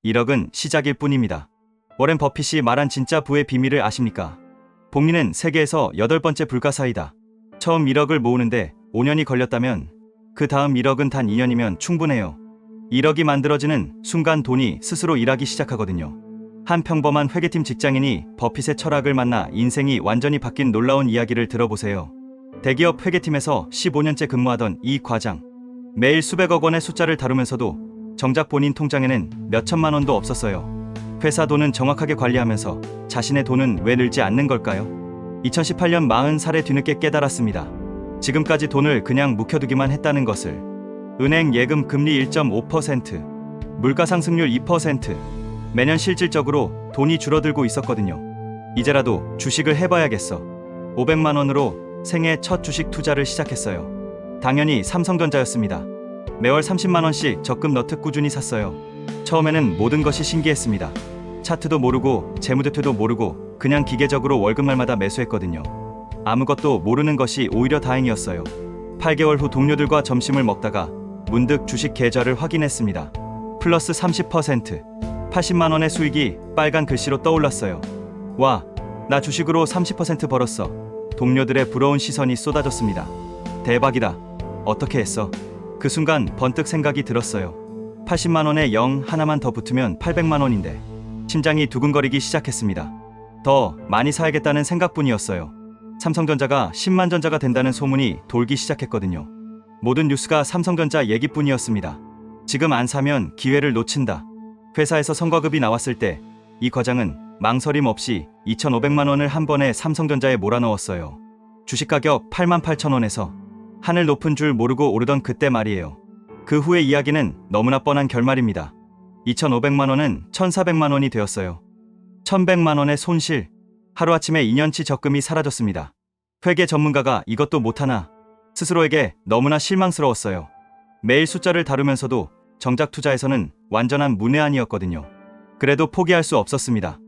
1억은 시작일 뿐입니다. 워렌 버핏이 말한 진짜 부의 비밀을 아십니까? 복리는 세계에서 8번째 불가사이다. 처음 1억을 모으는데 5년이 걸렸다면 그 다음 1억은 단 2년이면 충분해요. 1억이 만들어지는 순간 돈이 스스로 일하기 시작하거든요. 한 평범한 회계팀 직장인이 버핏의 철학을 만나 인생이 완전히 바뀐 놀라운 이야기를 들어보세요. 대기업 회계팀에서 15년째 근무하던 이 과장. 매일 수백억 원의 숫자를 다루면서도 정작 본인 통장에는 몇 천만 원도 없었어요. 회사 돈은 정확하게 관리하면서 자신의 돈은 왜 늘지 않는 걸까요? 2018년 40살에 뒤늦게 깨달았습니다. 지금까지 돈을 그냥 묵혀두기만 했다는 것을. 은행 예금 금리 1.5%, 물가 상승률 2%, 매년 실질적으로 돈이 줄어들고 있었거든요. 이제라도 주식을 해봐야겠어. 500만 원으로 생애 첫 주식 투자를 시작했어요. 당연히 삼성전자였습니다. 매월 30만 원씩 적금 넣듯 꾸준히 샀어요. 처음에는 모든 것이 신기했습니다. 차트도 모르고 재무제표도 모르고 그냥 기계적으로 월급날마다 매수했거든요. 아무것도 모르는 것이 오히려 다행이었어요. 8개월 후 동료들과 점심을 먹다가 문득 주식 계좌를 확인했습니다. 플러스 30%, 80만 원의 수익이 빨간 글씨로 떠올랐어요. 와, 나 주식으로 30% 벌었어. 동료들의 부러운 시선이 쏟아졌습니다. 대박이다. 어떻게 했어? 그 순간 번뜩 생각이 들었어요. 80만 원에 0 하나만 더 붙으면 800만 원인데. 심장이 두근거리기 시작했습니다. 더 많이 사야겠다는 생각뿐이었어요. 삼성전자가 10만 전자가 된다는 소문이 돌기 시작했거든요. 모든 뉴스가 삼성전자 얘기뿐이었습니다. 지금 안 사면 기회를 놓친다. 회사에서 성과급이 나왔을 때 이 과장은 망설임 없이 2,500만 원을 한 번에 삼성전자에 몰아넣었어요. 주식 가격 88,000원에서 하늘 높은 줄 모르고 오르던 그때 말이에요. 그 후의 이야기는 너무나 뻔한 결말입니다. 2,500만 원은 1,400만 원이 되었어요. 1,100만 원의 손실. 하루아침에 2년치 적금이 사라졌습니다. 회계 전문가가 이것도 못하나 스스로에게 너무나 실망스러웠어요. 매일 숫자를 다루면서도 정작 투자에서는 완전한 문외한이었거든요. 그래도 포기할 수 없었습니다.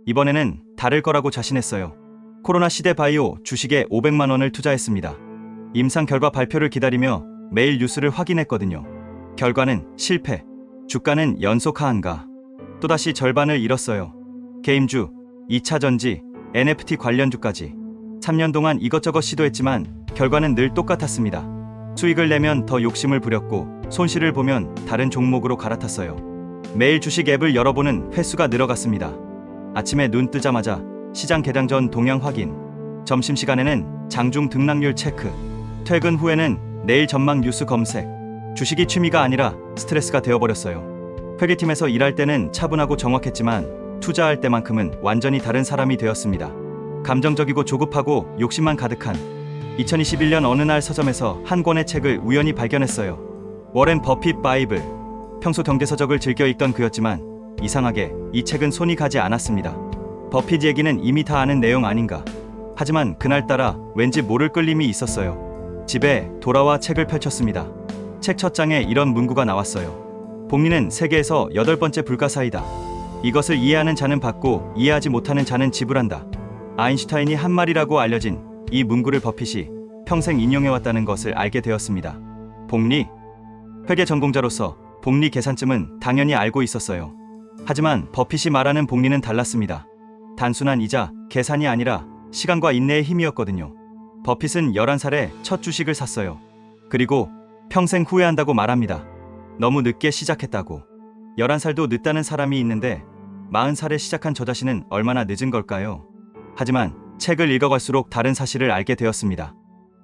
이번에는 다를 거라고 자신했어요. 코로나 시대 바이오 주식에 500만 원을 투자했습니다. 임상 결과 발표를 기다리며 매일 뉴스를 확인했거든요. 결과는 실패. 주가는 연속 하한가. 또다시 절반을 잃었어요. 게임주, 2차전지, NFT 관련주까지. 3년 동안 이것저것 시도했지만 결과는 늘 똑같았습니다. 수익을 내면 더 욕심을 부렸고 손실을 보면 다른 종목으로 갈아탔어요. 매일 주식 앱을 열어보는 횟수가 늘어갔습니다. 아침에 눈 뜨자마자 시장 개장 전 동향 확인, 점심시간에는 장중 등락률 체크, 퇴근 후에는 내일 전망 뉴스 검색. 주식이 취미가 아니라 스트레스가 되어버렸어요. 회계팀에서 일할 때는 차분하고 정확했지만 투자할 때만큼은 완전히 다른 사람이 되었습니다. 감정적이고 조급하고 욕심만 가득한 2021년 어느 날 서점에서 한 권의 책을 우연히 발견했어요. 워렌 버핏 바이블. 평소 경제서적을 즐겨 읽던 그였지만 이상하게 이 책은 손이 가지 않았습니다. 버핏 얘기는 이미 다 아는 내용 아닌가. 하지만 그날따라 왠지 모를 끌림이 있었어요. 집에 돌아와 책을 펼쳤습니다. 책 첫 장에 이런 문구가 나왔어요. 복리는 세계에서 8번째 불가사이다. 이것을 이해하는 자는 받고 이해하지 못하는 자는 지불한다. 아인슈타인이 한 말이라고 알려진 이 문구를 버핏이 평생 인용해왔다는 것을 알게 되었습니다. 복리? 회계 전공자로서 복리 계산쯤은 당연히 알고 있었어요. 하지만 버핏이 말하는 복리는 달랐습니다. 단순한 이자, 계산이 아니라 시간과 인내의 힘이었거든요. 버핏은 11살에 첫 주식을 샀어요. 그리고 평생 후회한다고 말합니다. 너무 늦게 시작했다고. 11살도 늦다는 사람이 있는데 40살에 시작한 저 자신은 얼마나 늦은 걸까요? 하지만 책을 읽어갈수록 다른 사실을 알게 되었습니다.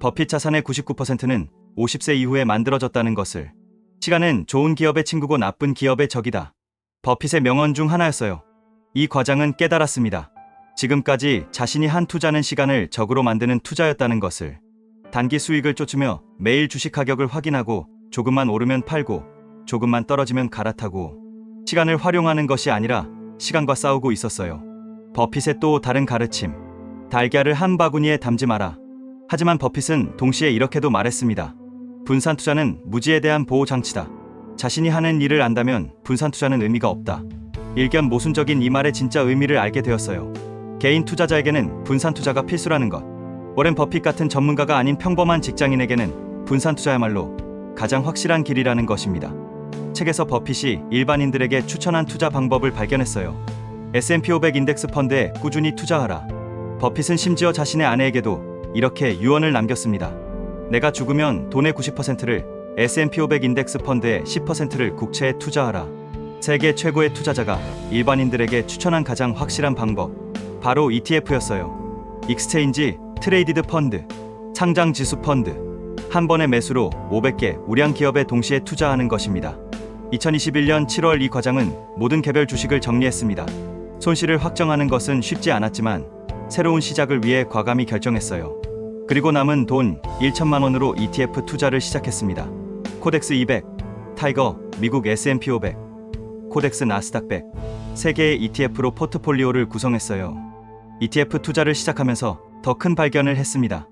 버핏 자산의 99%는 50세 이후에 만들어졌다는 것을. 시간은 좋은 기업의 친구고 나쁜 기업의 적이다. 버핏의 명언 중 하나였어요. 이 과장은 깨달았습니다. 지금까지 자신이 한 투자는 시간을 적으로 만드는 투자였다는 것을. 단기 수익을 쫓으며 매일 주식 가격을 확인하고 조금만 오르면 팔고 조금만 떨어지면 갈아타고 시간을 활용하는 것이 아니라 시간과 싸우고 있었어요. 버핏의 또 다른 가르침. 달걀을 한 바구니에 담지 마라. 하지만 버핏은 동시에 이렇게도 말했습니다. 분산 투자는 무지에 대한 보호 장치다. 자신이 하는 일을 안다면 분산 투자는 의미가 없다. 일견 모순적인 이 말의 진짜 의미를 알게 되었어요. 개인 투자자에게는 분산 투자가 필수라는 것. 워렌 버핏 같은 전문가가 아닌 평범한 직장인에게는 분산 투자야말로 가장 확실한 길이라는 것입니다. 책에서 버핏이 일반인들에게 추천한 투자 방법을 발견했어요. S&P 500 인덱스 펀드에 꾸준히 투자하라. 버핏은 심지어 자신의 아내에게도 이렇게 유언을 남겼습니다. 내가 죽으면 돈의 90%를 S&P 500 인덱스 펀드의 10%를 국채에 투자하라. 세계 최고의 투자자가 일반인들에게 추천한 가장 확실한 방법, 바로 ETF였어요. 익스체인지 트레이디드 펀드, 상장 지수 펀드. 한 번의 매수로 500개 우량 기업에 동시에 투자하는 것입니다. 2021년 7월 이 과장은 모든 개별 주식을 정리했습니다. 손실을 확정하는 것은 쉽지 않았지만 새로운 시작을 위해 과감히 결정했어요. 그리고 남은 돈 1천만 원으로 ETF 투자를 시작했습니다. 코덱스 200, 타이거, 미국 S&P 500, 코덱스 나스닥 100, 3개의 ETF로 포트폴리오를 구성했어요. ETF 투자를 시작하면서 더 큰 발견을 했습니다.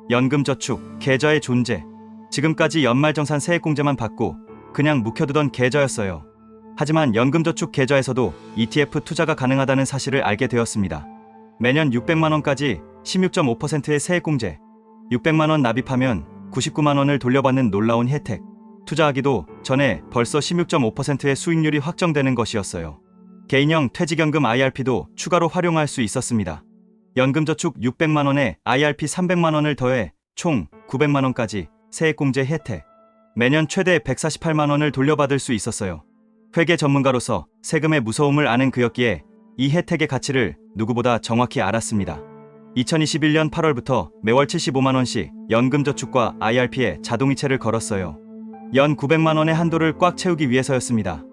연금저축, 계좌의 존재. 지금까지 연말정산 세액공제만 받고 그냥 묵혀두던 계좌였어요. 하지만 연금저축 계좌에서도 ETF 투자가 가능하다는 사실을 알게 되었습니다. 매년 600만 원까지 16.5%의 세액공제, 600만 원 납입하면 99만 원을 돌려받는 놀라운 혜택. 투자하기도 전에 벌써 16.5%의 수익률이 확정되는 것이었어요. 개인형 퇴직연금 IRP도 추가로 활용할 수 있었습니다. 연금저축 600만 원에 IRP 300만 원을 더해 총 900만 원까지 세액공제 혜택. 매년 최대 148만 원을 돌려받을 수 있었어요. 회계 전문가로서 세금의 무서움을 아는 그였기에 이 혜택의 가치를 누구보다 정확히 알았습니다. 2021년 8월부터 매월 75만 원씩 연금저축과 IRP에 자동이체를 걸었어요. 연 900만 원의 한도를 꽉 채우기 위해서였습니다.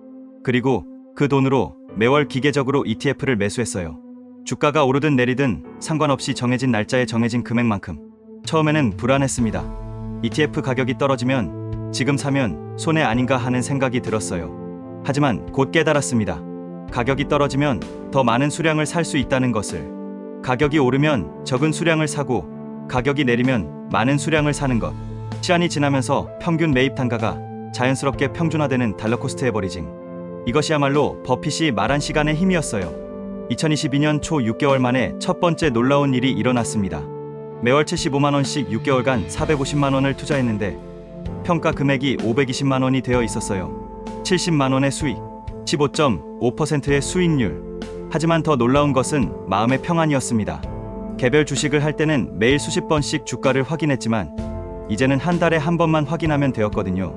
그리고 그 돈으로 매월 기계적으로 ETF를 매수했어요. 주가가 오르든 내리든 상관없이 정해진 날짜에 정해진 금액만큼. 처음에는 불안했습니다. ETF 가격이 떨어지면 지금 사면 손해 아닌가 하는 생각이 들었어요. 하지만 곧 깨달았습니다. 가격이 떨어지면 더 많은 수량을 살 수 있다는 것을. 가격이 오르면 적은 수량을 사고 가격이 내리면 많은 수량을 사는 것. 시간이 지나면서 평균 매입 단가가 자연스럽게 평준화되는 달러코스트 에버리징. 이것이야말로 버핏이 말한 시간의 힘이었어요. 2022년 초 6개월 만에 첫 번째 놀라운 일이 일어났습니다. 매월 75만 원씩 6개월간 450만 원을 투자했는데 평가 금액이 520만 원이 되어 있었어요. 70만 원의 수익, 15.5%의 수익률. 하지만 더 놀라운 것은 마음의 평안이었습니다. 개별 주식을 할 때는 매일 수십 번씩 주가를 확인했지만 이제는 한 달에 한 번만 확인하면 되었거든요.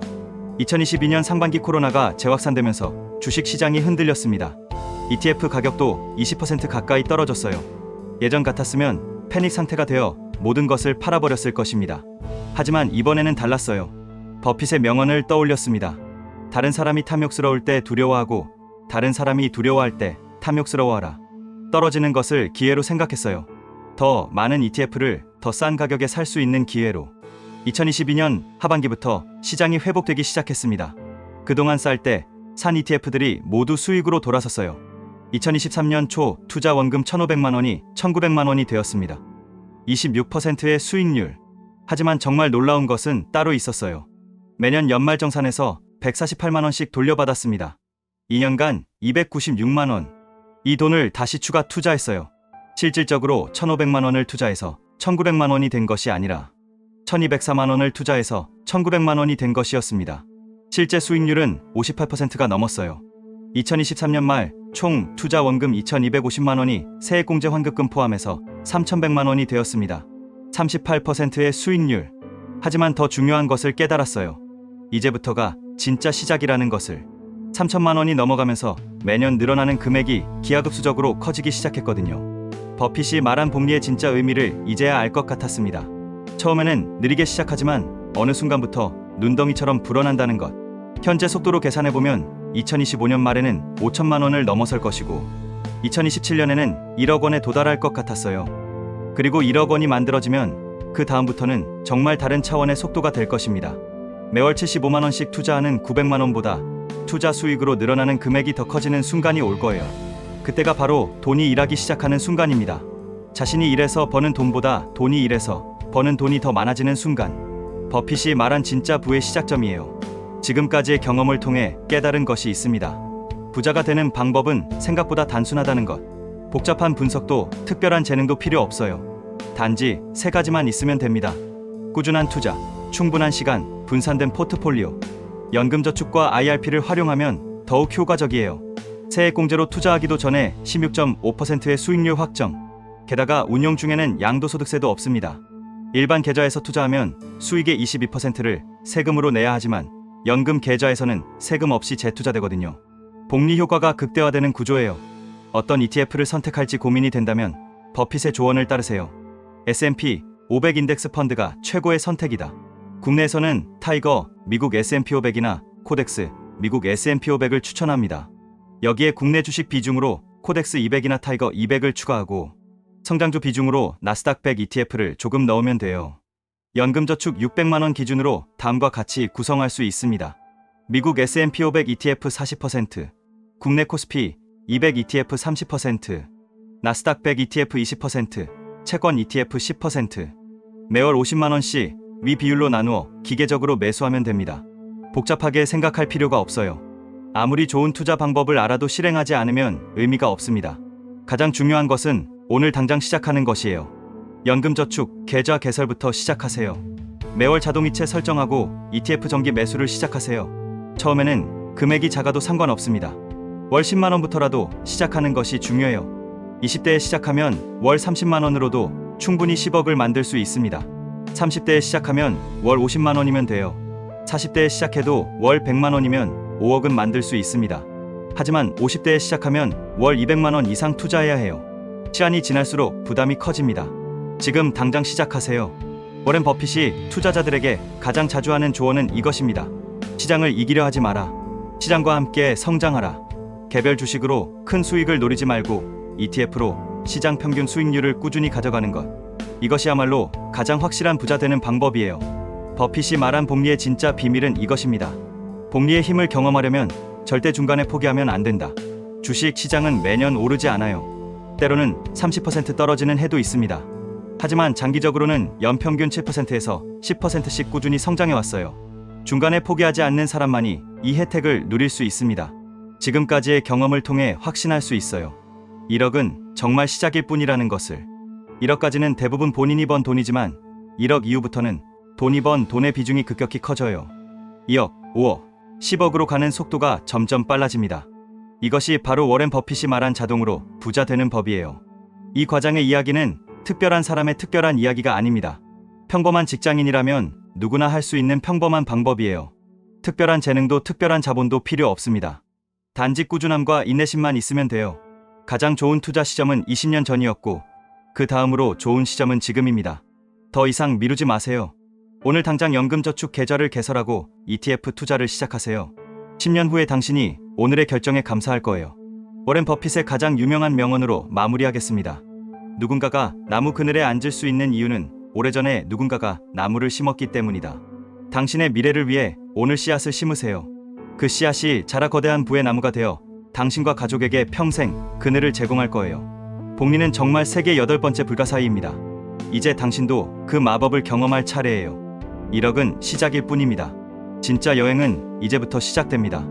2022년 상반기 코로나가 재확산되면서 주식 시장이 흔들렸습니다. ETF 가격도 20% 가까이 떨어졌어요. 예전 같았으면 패닉 상태가 되어 모든 것을 팔아버렸을 것입니다. 하지만 이번에는 달랐어요. 버핏의 명언을 떠올렸습니다. 다른 사람이 탐욕스러울 때 두려워하고 다른 사람이 두려워할 때 탐욕스러워하라. 떨어지는 것을 기회로 생각했어요. 더 많은 ETF를 더 싼 가격에 살 수 있는 기회로. 2022년 하반기부터 시장이 회복되기 시작했습니다. 그동안 쌀 때 산 ETF들이 모두 수익으로 돌아섰어요. 2023년 초 투자 원금 1,500만 원이 1,900만 원이 되었습니다. 26%의 수익률. 하지만 정말 놀라운 것은 따로 있었어요. 매년 연말정산에서 148만 원씩 돌려받았습니다. 2년간 296만 원. 이 돈을 다시 추가 투자했어요. 실질적으로 1,500만 원을 투자해서 1,900만 원이 된 것이 아니라 1,204만 원을 투자해서 1,900만 원이 된 것이었습니다. 실제 수익률은 58%가 넘었어요. 2023년 말 총 투자 원금 2,250만 원이 세액공제 환급금 포함해서 3,100만 원이 되었습니다. 38%의 수익률. 하지만 더 중요한 것을 깨달았어요. 이제부터가 진짜 시작이라는 것을. 3,000만 원이 넘어가면서 매년 늘어나는 금액이 기하급수적으로 커지기 시작했거든요. 버핏이 말한 복리의 진짜 의미를 이제야 알 것 같았습니다. 처음에는 느리게 시작하지만 어느 순간부터 눈덩이처럼 불어난다는 것. 현재 속도로 계산해보면 2025년 말에는 5천만 원을 넘어설 것이고 2027년에는 1억 원에 도달할 것 같았어요. 그리고 1억 원이 만들어지면 그 다음부터는 정말 다른 차원의 속도가 될 것입니다. 매월 75만 원씩 투자하는 900만 원보다 투자 수익으로 늘어나는 금액이 더 커지는 순간이 올 거예요. 그때가 바로 돈이 일하기 시작하는 순간입니다. 자신이 일해서 버는 돈보다 돈이 일해서 버는 돈이 더 많아지는 순간. 버핏이 말한 진짜 부의 시작점이에요. 지금까지의 경험을 통해 깨달은 것이 있습니다. 부자가 되는 방법은 생각보다 단순하다는 것. 복잡한 분석도 특별한 재능도 필요 없어요. 단지 3가지만 있으면 됩니다. 꾸준한 투자, 충분한 시간, 분산된 포트폴리오. 연금저축과 IRP를 활용하면 더욱 효과적이에요. 세액공제로 투자하기도 전에 16.5%의 수익률 확정. 게다가 운용 중에는 양도소득세도 없습니다. 일반 계좌에서 투자하면 수익의 22%를 세금으로 내야 하지만 연금 계좌에서는 세금 없이 재투자되거든요. 복리 효과가 극대화되는 구조예요. 어떤 ETF를 선택할지 고민이 된다면 버핏의 조언을 따르세요. S&P 500 인덱스 펀드가 최고의 선택이다. 국내에서는 타이거, 미국 S&P 500이나 코덱스, 미국 S&P 500을 추천합니다. 여기에 국내 주식 비중으로 코덱스 200이나 타이거 200을 추가하고 성장주 비중으로 나스닥 100 ETF를 조금 넣으면 돼요. 연금저축 600만원 기준으로 다음과 같이 구성할 수 있습니다. 미국 S&P 500 ETF 40%, 국내 코스피 200 ETF 30%, 나스닥 100 ETF 20%, 채권 ETF 10%. 매월 50만원씩 위 비율로 나누어 기계적으로 매수하면 됩니다. 복잡하게 생각할 필요가 없어요. 아무리 좋은 투자 방법을 알아도 실행하지 않으면 의미가 없습니다. 가장 중요한 것은 오늘 당장 시작하는 것이에요. 연금저축 계좌 개설부터 시작하세요. 매월 자동이체 설정하고 ETF 정기 매수를 시작하세요. 처음에는 금액이 작아도 상관없습니다. 월 10만원부터라도 시작하는 것이 중요해요. 20대에 시작하면 월 30만원으로도 충분히 10억을 만들 수 있습니다. 30대에 시작하면 월 50만원이면 돼요. 40대에 시작해도 월 100만원이면 5억은 만들 수 있습니다. 하지만 50대에 시작하면 월 200만원 이상 투자해야 해요. 시간이 지날수록 부담이 커집니다. 지금 당장 시작하세요. 워렌 버핏이 투자자들에게 가장 자주 하는 조언은 이것입니다. 시장을 이기려 하지 마라. 시장과 함께 성장하라. 개별 주식으로 큰 수익을 노리지 말고 ETF로 시장 평균 수익률을 꾸준히 가져가는 것. 이것이야말로 가장 확실한 부자 되는 방법이에요. 버핏이 말한 복리의 진짜 비밀은 이것입니다. 복리의 힘을 경험하려면 절대 중간에 포기하면 안 된다. 주식 시장은 매년 오르지 않아요. 때로는 30% 떨어지는 해도 있습니다. 하지만 장기적으로는 연평균 7%에서 10%씩 꾸준히 성장해왔어요. 중간에 포기하지 않는 사람만이 이 혜택을 누릴 수 있습니다. 지금까지의 경험을 통해 확신할 수 있어요. 1억은 정말 시작일 뿐이라는 것을. 1억까지는 대부분 본인이 번 돈이지만 1억 이후부터는 돈이 번 돈의 비중이 급격히 커져요. 2억, 5억, 10억으로 가는 속도가 점점 빨라집니다. 이것이 바로 워렌 버핏이 말한 자동으로 부자 되는 법이에요. 이 과정의 이야기는 특별한 사람의 특별한 이야기가 아닙니다. 평범한 직장인이라면 누구나 할 수 있는 평범한 방법이에요. 특별한 재능도 특별한 자본도 필요 없습니다. 단지 꾸준함과 인내심만 있으면 돼요. 가장 좋은 투자 시점은 20년 전이었고 그 다음으로 좋은 시점은 지금입니다. 더 이상 미루지 마세요. 오늘 당장 연금저축 계좌를 개설하고 ETF 투자를 시작하세요. 10년 후에 당신이 오늘의 결정에 감사할 거예요. 워렌 버핏의 가장 유명한 명언으로 마무리하겠습니다. 누군가가 나무 그늘에 앉을 수 있는 이유는 오래전에 누군가가 나무를 심었기 때문이다. 당신의 미래를 위해 오늘 씨앗을 심으세요. 그 씨앗이 자라 거대한 부의 나무가 되어 당신과 가족에게 평생 그늘을 제공할 거예요. 복리는 정말 세계 8번째 불가사의입니다. 이제 당신도 그 마법을 경험할 차례예요. 1억은 시작일 뿐입니다. 진짜 여행은 이제부터 시작됩니다.